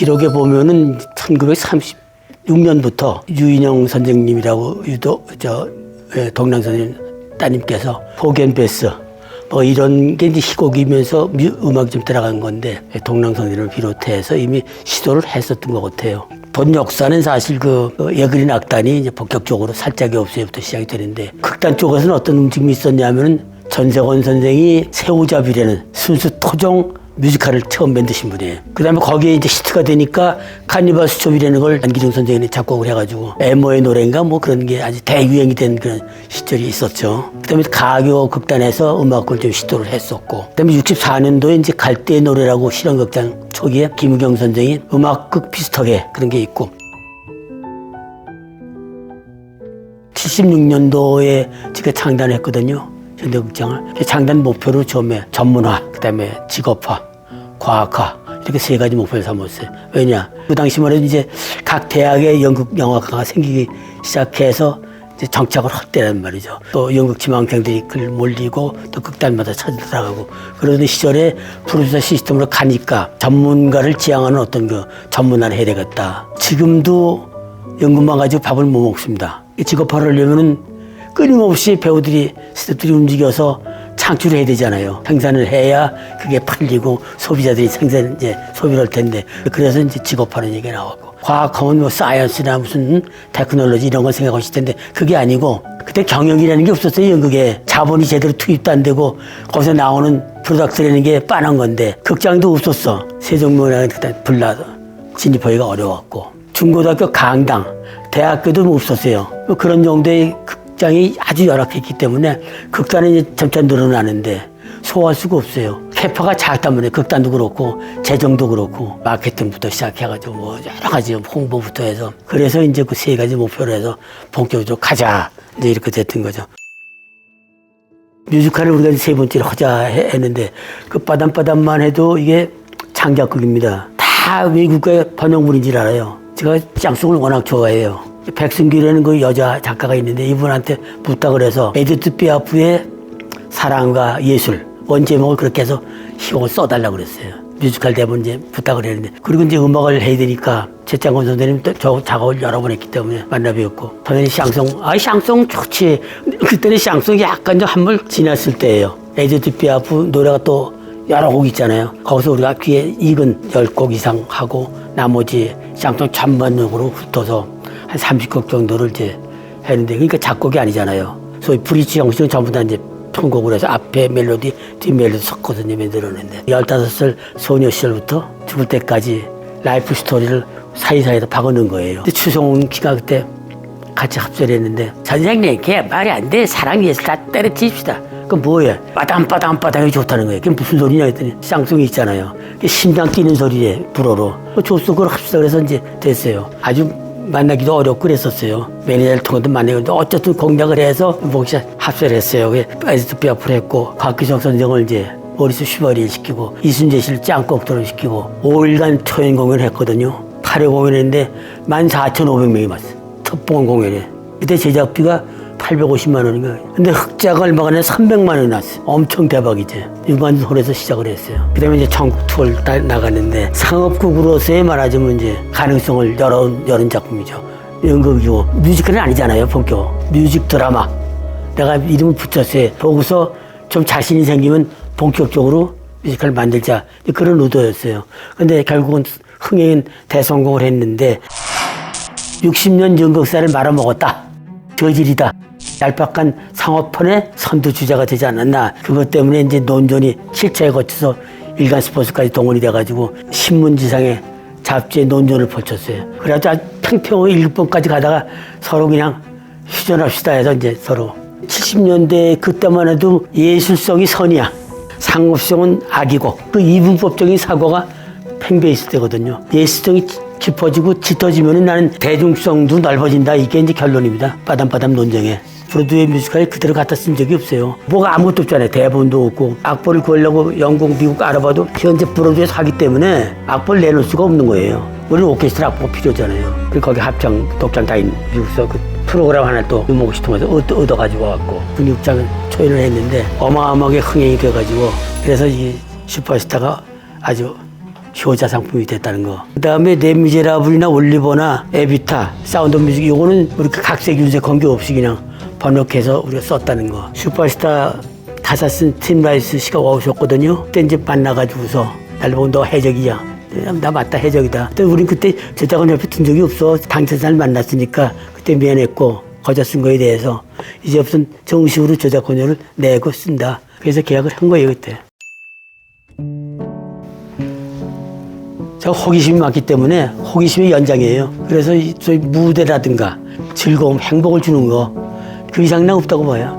기록에 보면은 1936년부터 유인영 선생님이라고 동랑 선생님 따님께서 포겐베스 뭐 이런 게 이제 희곡이면서 음악이 좀 들어간 건데 동랑 선생님을 비롯해서 이미 시도를 했었던 것 같아요. 본 역사는 사실 예그린 악단이 이제 본격적으로 살짝이 없어요부터 시작이 되는데 극단 쪽에서는 어떤 움직임이 있었냐면은 전세권 선생이 새우잡이라는 순수 토종 뮤지컬을 처음 만드신 분이에요. 그 다음에 거기에 이제 히트가 되니까 카니발 수첩이라는 걸 안기중 선생님이 작곡을 해가지고 에모의 노래인가 뭐 그런 게 아주 대유행이 된 그런 시절이 있었죠. 그 다음에 가요 극단에서 음악을 좀 시도를 했었고, 그 다음에 64년도에 이제 갈대의 노래라고 실험극장 초기에 김우경 선생이 음악극 비슷하게 그런 게 있고, 76년도에 제가 창단을 했거든요. 현대극장을. 창단 목표로 처음에 전문화, 그 다음에 직업화, 과학화 이렇게 세 가지 목표를 삼았어요. 왜냐? 그 당시만 해도 이제 각 대학에 연극 영화과가 생기기 시작해서 이제 정착을 할 때란 말이죠. 또 연극 지망생들이 글 몰리고 또 극단마다 찾아들어가고 그러던 시절에 프로듀서 시스템으로 가니까 전문가를 지향하는 어떤 전문화를 해야 되겠다. 지금도 연극만 가지고 밥을 못 먹습니다. 직업화를 하려면은 끊임없이 배우들이, 스태프들이 움직여서 창출을 해야 되잖아요. 생산을 해야 그게 팔리고 소비자들이 소비를 할 텐데. 그래서 이제 직업화는 얘기가 나왔고. 과학하면 뭐 사이언스나 무슨 테크놀로지 이런 걸 생각하실 텐데 그게 아니고 그때 경영이라는 게 없었어요. 연극에. 자본이 제대로 투입도 안 되고 거기서 나오는 프로덕트라는 게 빤한 건데 극장도 없었어. 세종문화에 그때 진입하기가 어려웠고. 중고등학교 강당, 대학교도 없었어요. 그런 정도의 극장이 아주 열악했기 때문에 극단은 이제 점차 늘어나는데 소화할 수가 없어요. 캐파가 작다 보니 극단도 그렇고 재정도 그렇고 마케팅부터 시작해가지고 뭐 여러 가지 홍보부터 해서 그래서 이제 그 세 가지 목표로 해서 본격적으로 가자 이제 이렇게 됐던 거죠. 뮤지컬을 우리가 세 번째로 하자 했는데 그 빠담빠담만 해도 이게 창작극입니다. 다 외국의 번역물인 줄 알아요. 제가 쌍송을 워낙 좋아해요. 백승규라는 그 여자 작가가 있는데 이분한테 부탁을 해서 에디트 피아프의 사랑과 예술 원제목을 그렇게 해서 희곡을 써달라고 그랬어요. 뮤지컬 대본 이제 부탁을 했는데 그리고 이제 음악을 해야 되니까 최창건 선생님 또 저 작업을 여러 번 했기 때문에 만나 뵈었고 선생님 샹송 좋지. 그때는 샹송이 약간 좀 한물 지났을 때예요. 에디트 피아프 노래가 또 여러 곡 있잖아요. 거기서 우리가 귀에 익은 10곡 이상 하고 나머지 샹송 전반적으로 훑어서 한 30곡 정도를 이제 했는데 그러니까 작곡이 아니잖아요. 소위 브릿지 형식은 전부 다 이제 편곡을 해서 앞에 멜로디, 뒤 멜로디 섞어서 만들었는데 15살 소녀 시절부터 죽을 때까지 라이프 스토리를 사이사이에 박아놓은 거예요. 근데 추성훈 씨가 그때 같이 합주를 했는데 선생님 걔 말이 안 돼. 사랑 예술 다 때려치웁시다. 그럼 뭐예요? 빠담빠담빠담이 좋다는 거예요. 그게 무슨 소리냐 했더니 쌍송이 있잖아요. 심장 뛰는 소리에 불어로 좋소 그걸 합시다. 그래서 이제 됐어요. 아주 만나기도 어렵고 그랬었어요. 매니저를 통해서 만나기도 어쨌든 공략을 해서 목시에 합세를 했어요. 에디트 피아프를 했고 곽기석 선생을 이제 모리스 슈바리를 시키고 이순재 씨를 짱곡도를 시키고 5일간 초연 공연을 했거든요. 8회 공연했는데 14,500명이 왔어요. 첫번 공연에. 그때 제작비가 850만 원인가. 근데 흑자가 얼마가 아니라 300만 원이 났어요. 엄청 대박이지. 유관홀에서 시작을 했어요. 그 다음에 이제 전국 투어를 나갔는데 상업극으로서의 말하자면 이제 가능성을 열은 작품이죠. 연극이고 뮤지컬은 아니잖아요. 본격 뮤직 드라마. 내가 이름을 붙였어요. 거기서 좀 자신이 생기면 본격적으로 뮤지컬을 만들자. 그런 의도였어요. 근데 결국은 흥행은 대성공을 했는데 60년 연극사를 말아먹었다. 저질이다. 얄팍한 상업편의 선두주자가 되지 않았나. 그것 때문에 이제 논전이 7차에 거쳐서 일간 스포츠까지 동원이 돼가지고 신문지상에 잡지에 논전을 펼쳤어요. 그래가지고 평평하게 7번까지 가다가 서로 그냥 휴전합시다 해서 이제 서로 70년대 그때만 해도 예술성이 선이야. 상업성은 악이고 그 이분법적인 사고가 팽배해 있을 때거든요. 예술성이 깊어지고 짙어지면 나는 대중성도 넓어진다. 이게 이제 결론입니다. 빠담빠담 논쟁에. 브로드웨이 뮤지컬에 그대로 갖다 쓴 적이 없어요. 뭐가 아무것도 없잖아요. 대본도 없고. 악보를 구하려고 영국, 미국 알아봐도 현재 브로드웨이에서 하기 때문에 악보를 내놓을 수가 없는 거예요. 우리는 오케스트라 악보가 필요하잖아요. 그리고 거기 합창, 독창 다 있는 미국서 그 프로그램 하나 또 유목시 통해서 얻어가지고 왔고 군육장 초연을 했는데 어마어마하게 흥행이 돼가지고 그래서 이 슈퍼스타가 아주 효자 상품이 됐다는 거. 그다음에 레미제라블이나 올리버나 에비타, 사운드 오브 뮤직 요거는 우리 각색 윤색 관계없이 그냥 번역해서 우리가 썼다는 거. 슈퍼스타 가사 쓴 팀 라이스 씨가 오셨거든요. 그때 이제 만나가지고서 날 보고 너 해적이야. 나 맞다 해적이다. 근데 우린 그때 저작권 옆에 든 적이 없어. 당사자를 만났으니까 그때 미안했고 거저 쓴 거에 대해서 이제 무슨 정식으로 저작권료를 내고 쓴다. 그래서 계약을 한 거예요 그때. 제가 호기심이 많기 때문에 호기심의 연장이에요. 그래서 저희 무대라든가 즐거움, 행복을 주는 거 그 이상 난 없다고 봐요.